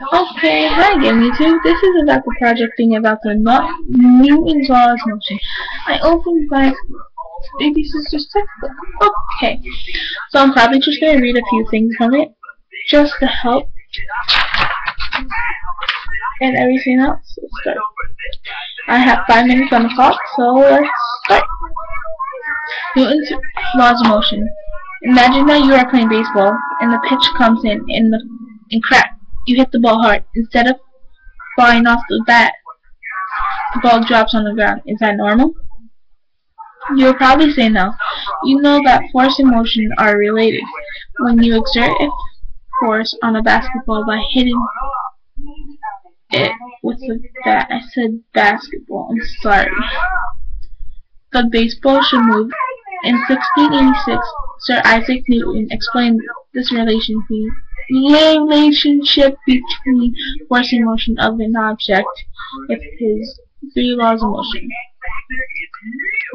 Okay, hi again, YouTube. This is about the project thing about the Newton's law of motion. I opened my baby sister's textbook. Okay, so I'm probably just going to read a few things from it, just to help, and everything else. Let's start. I have 5 minutes on the clock, so let's start. Newton's laws of motion. Imagine that you are playing baseball, and the pitch comes in, and crack. You hit the ball hard. Instead of flying off the bat, the ball drops on the ground. Is that normal? You'll probably say no. You know that force and motion are related. When you exert a force on a basketball by hitting it with a bat, I said basketball, I'm sorry. The baseball should move. In 1686, Sir Isaac Newton explained this relationship between force and motion of an object with his 3 laws of motion.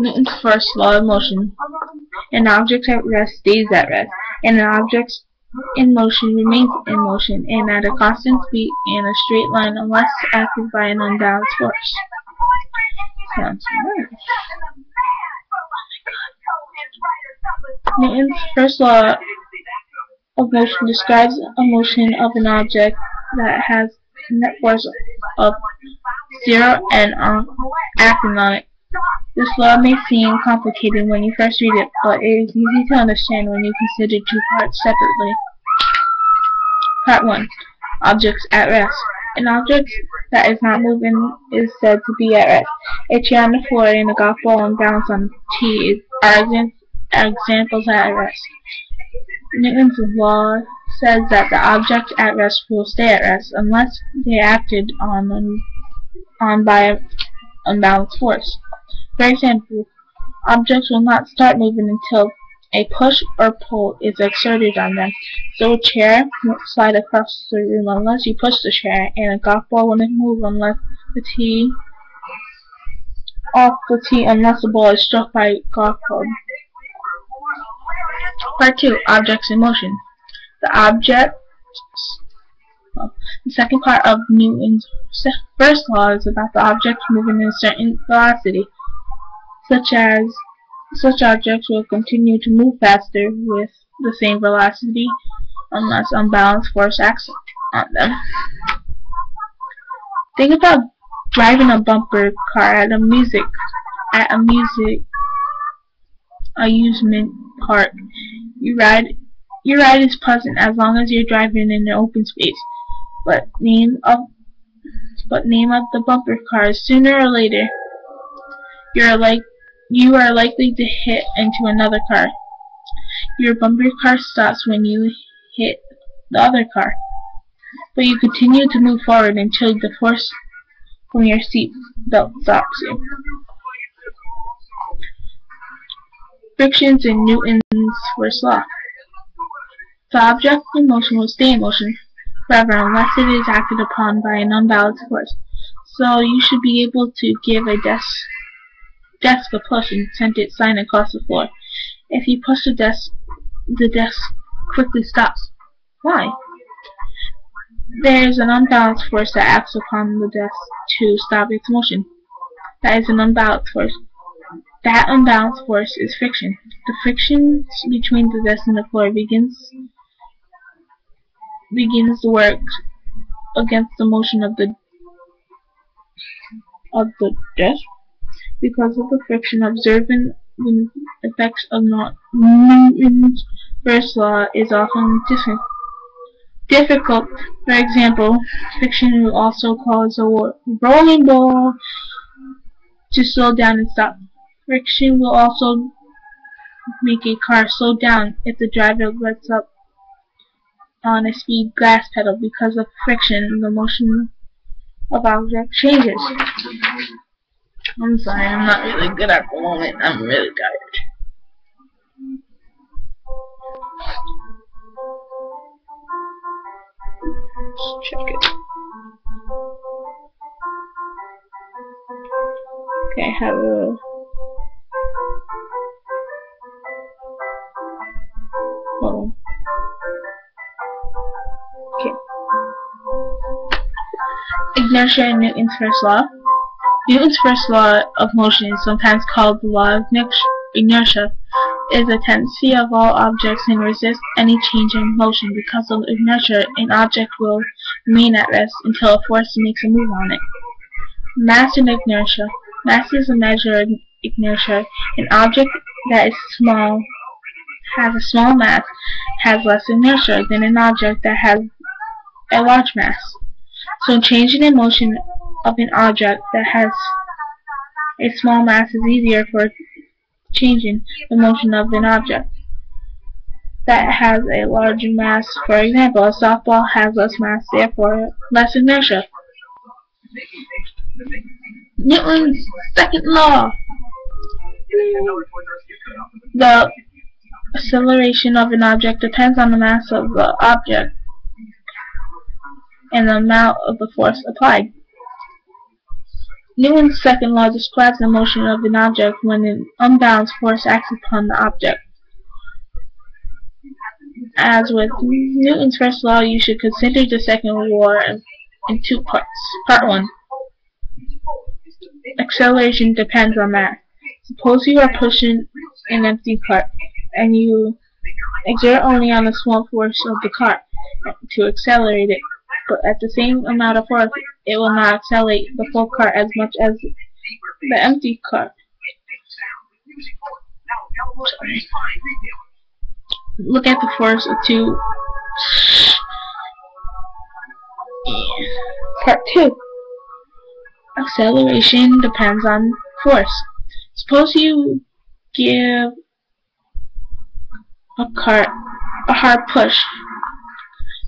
Newton's first law of motion. An object at rest stays at rest, and an object in motion remains in motion and at a constant speed in a straight line unless acted by an unbalanced force. Sounds weird. Newton's first law of motion describes a motion of an object that has a net force of 0 and acting on it. This law may seem complicated when you first read it, but it is easy to understand when you consider 2 parts separately. Part 1. Objects at rest. An object that is not moving is said to be at rest. A chair on the floor and a golf ball unbalanced on a tee are examples at rest. Newton's law says that the object at rest will stay at rest unless they are acted on by an unbalanced force. For example, objects will not start moving until a push or pull is exerted on them. So a chair won't slide across the room unless you push the chair, and a golf ball won't move unless the tee unless the ball is struck by a golf club. Part 2. Objects in motion. The second part of Newton's first law is about the object moving in a certain velocity. Such objects will continue to move faster with the same velocity unless unbalanced force acts on them. Think about driving a bumper car at a amusement park. Your ride is pleasant as long as you're driving in an open space. But name of the bumper cars, sooner or later you are likely to hit into another car. Your bumper car stops when you hit the other car, but you continue to move forward until the force from your seat belt stops you. Frictions in Newton's first law. The object in motion will stay in motion forever unless it is acted upon by an unbalanced force. So you should be able to give a desk a push and send it flying across the floor. If you push the desk quickly stops. Why? There is an unbalanced force that acts upon the desk to stop its motion. That is an unbalanced force. That unbalanced force is friction. The friction between the desk and the floor begins to work against the motion of the desk. Because of the friction, observing the effects of Newton's first law is often difficult. For example, friction will also cause a rolling ball to slow down and stop. Friction will also make a car slow down if the driver lets up on a speed gas pedal. Because of friction, the motion of object changes. I'm sorry, I'm not really good at the moment. I'm really tired. Let's check it. Okay, I have a... Hold on. Okay. Inertia and Newton's first law. Newton's first law of motion is sometimes called the law of inertia. It is a tendency of all objects and resist any change in motion. Because of inertia, an object will remain at rest until a force makes a move on it. Mass and inertia. Mass is a measure of inertia. An object that is small, has a small mass, has less inertia than an object that has a large mass. So changing the motion of an object that has a small mass is easier for changing the motion of an object that has a larger mass. For example, a softball has less mass, therefore less inertia. Newton's second law. The acceleration of an object depends on the mass of the object and the amount of the force applied. Newton's second law describes the motion of an object when an unbalanced force acts upon the object. As with Newton's first law, you should consider the second law in two parts. Part 1. Acceleration depends on mass. Suppose you are pushing an empty cart, and you exert only on the small force of the cart to accelerate it, but at the same amount of force, it will not accelerate the full cart as much as the empty cart. Look at the force of 2. Part 2. Acceleration depends on force. Suppose you give a cart a hard push.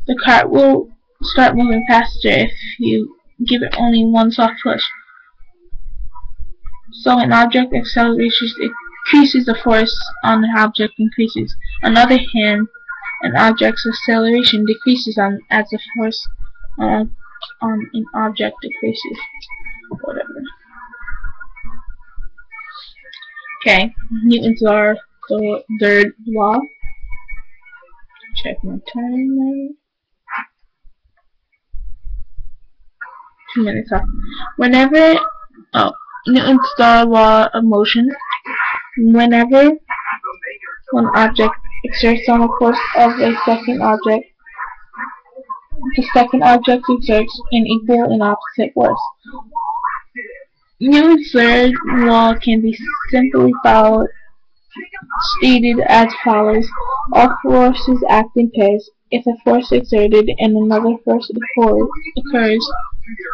The cart will start moving faster if you give it only one soft push. So an object accelerates, increases the force on the object increases. On the other hand, an object's acceleration decreases as the force on an object decreases. Whatever. Okay, Newton's our third law. Check my timer. 2 minutes off. Newton's third law of motion. Whenever one object exerts on the force of a second object, the second object exerts an equal and opposite force. Newton's third law can be simply stated as follows. All forces act in pairs. If a force exerted and another force occurs,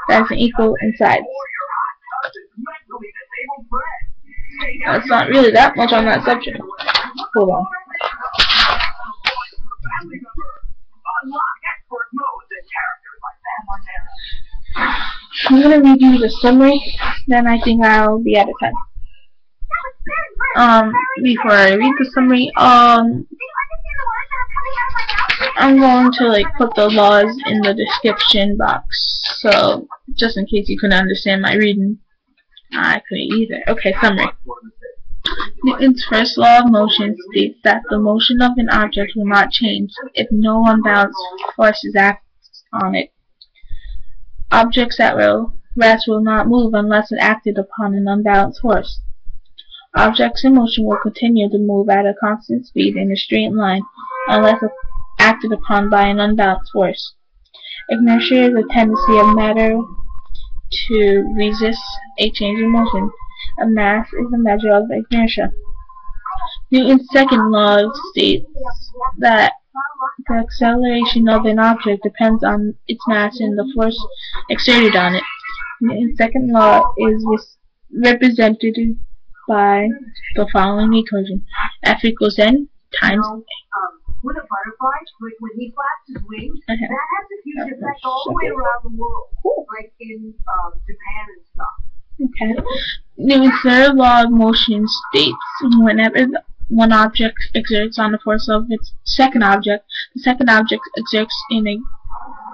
that is equal in size. That's not really that much on that subject. Hold on. I'm going to read you the summary, then I think I'll be out of time. Before I read the summary, I'm going to put the laws in the description box, so just in case you couldn't understand my reading. I couldn't either. Okay, summary. Newton's first law of motion states that the motion of an object will not change if no unbalanced forces act on it. Objects at rest will not move unless it acted upon an unbalanced force. Objects in motion will continue to move at a constant speed in a straight line unless acted upon by an unbalanced force. Inertia is a tendency of matter to resist a change in motion. A mass is a measure of inertia. Newton's second law states that the acceleration of an object depends on its mass and the force exerted on it. Newton's second law is represented by the following equation: F equals N times A. With a butterfly, when he flaps his wings, that has a huge effect all the way around the world, like in Japan and stuff. Okay. Newton's third law of motion states whenever one object exerts on the force of its second object, the second object exerts an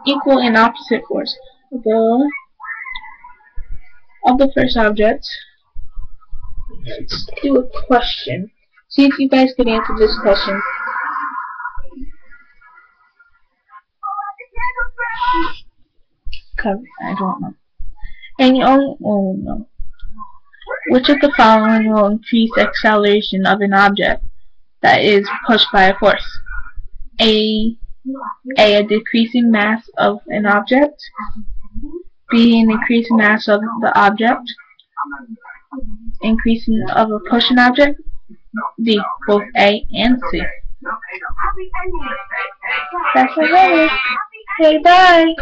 equal and opposite force of the first object. Let's do a question. See if you guys could answer this question. I don't know. And you only, oh no. Which of the following will increase the acceleration of an object that is pushed by a force? A decreasing mass of an object. B, an increasing mass of the object. Increasing of a pushing object. D, both A and C. That's my video. Okay, bye.